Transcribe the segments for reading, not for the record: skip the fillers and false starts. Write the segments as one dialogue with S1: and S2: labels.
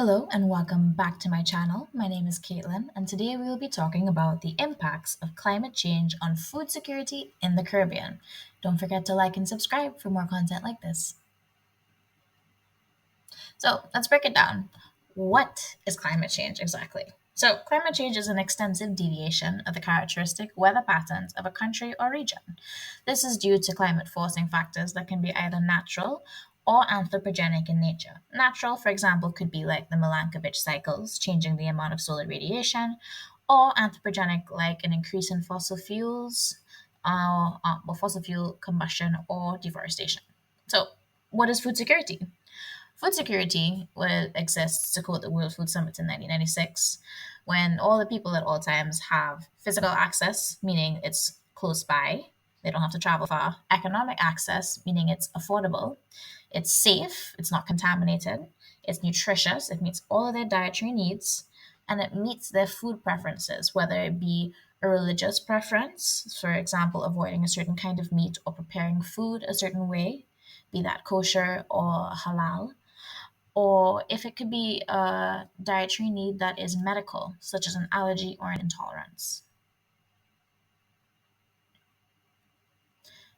S1: Hello and welcome back to my channel. My name is Caitlin, and today we will be talking about the impacts of climate change on food security in the Caribbean. Don't forget to like and subscribe for more content like this. So let's break it down. What is climate change exactly? So, climate change is an extensive deviation of the characteristic weather patterns of a country or region. This is due to climate forcing factors that can be either natural or anthropogenic in nature. Natural, for example, could be like the Milankovitch cycles, changing the amount of solar radiation, or anthropogenic, like an increase in fossil fuels, fossil fuel combustion or deforestation. So, what is food security? Food security exists to quote the World Food Summit in 1996, when all the people at all times have physical access, meaning it's close by, they don't have to travel far, economic access, meaning it's affordable, it's safe, it's not contaminated, it's nutritious, it meets all of their dietary needs, and it meets their food preferences, whether it be a religious preference, for example, avoiding a certain kind of meat or preparing food a certain way, be that kosher or halal, or if it could be a dietary need that is medical, such as an allergy or an intolerance.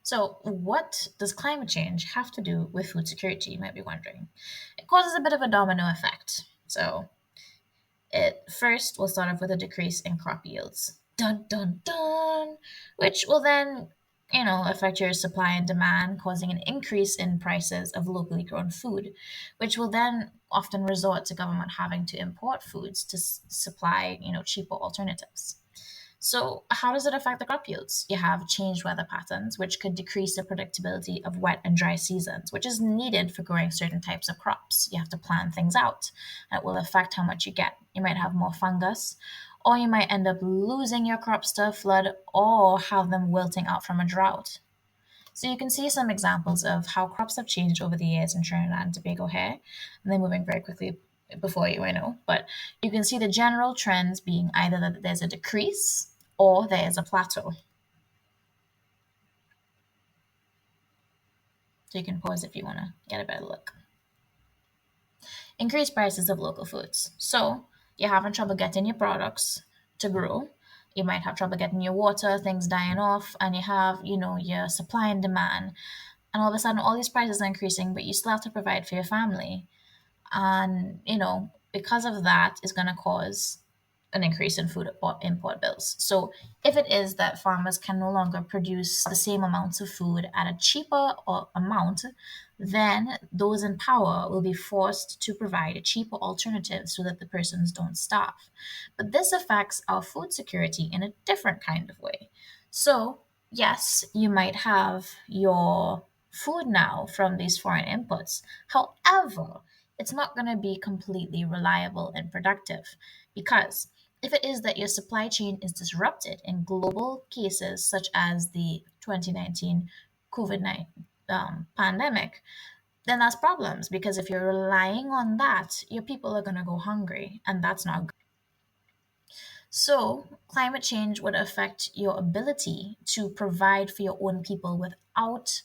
S1: So, what does climate change have to do with food security? You might be wondering. It causes a bit of a domino effect. So, it first will start off with a decrease in crop yields. Dun dun dun! Which will then, affect your supply and demand, causing an increase in prices of locally grown food, which will then often resort to government having to import foods to supply, cheaper alternatives. So, how does it affect the crop yields? You have changed weather patterns, which could decrease the predictability of wet and dry seasons, which is needed for growing certain types of crops. You have to plan things out. That will affect how much you get. You might have more fungus, or you might end up losing your crops to a flood or have them wilting out from a drought. So you can see some examples of how crops have changed over the years in Trinidad and Tobago here, and they're moving very quickly before you, I know. But you can see the general trends being either that there's a decrease or there is a plateau. So you can pause if you want to get a better look. Increased prices of local foods. So you're having trouble getting your products to grow. You might have trouble getting your water, things dying off, and you have, your supply and demand. And all of a sudden, all these prices are increasing, but you still have to provide for your family. And, because of that, is going to cause an increase in food or import bills. So if it is that farmers can no longer produce the same amounts of food at a cheaper or amount, then those in power will be forced to provide a cheaper alternative so that the persons don't starve. But this affects our food security in a different kind of way. So yes, you might have your food now from these foreign inputs. However, it's not going to be completely reliable and productive because if it is that your supply chain is disrupted in global cases such as the 2019 COVID-19 pandemic, then that's problems because if you're relying on that, your people are going to go hungry, and that's not good. So, climate change would affect your ability to provide for your own people without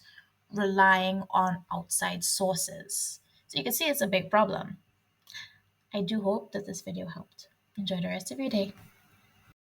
S1: relying on outside sources. So, you can see it's a big problem. I do hope that this video helped. Enjoy the rest of your day.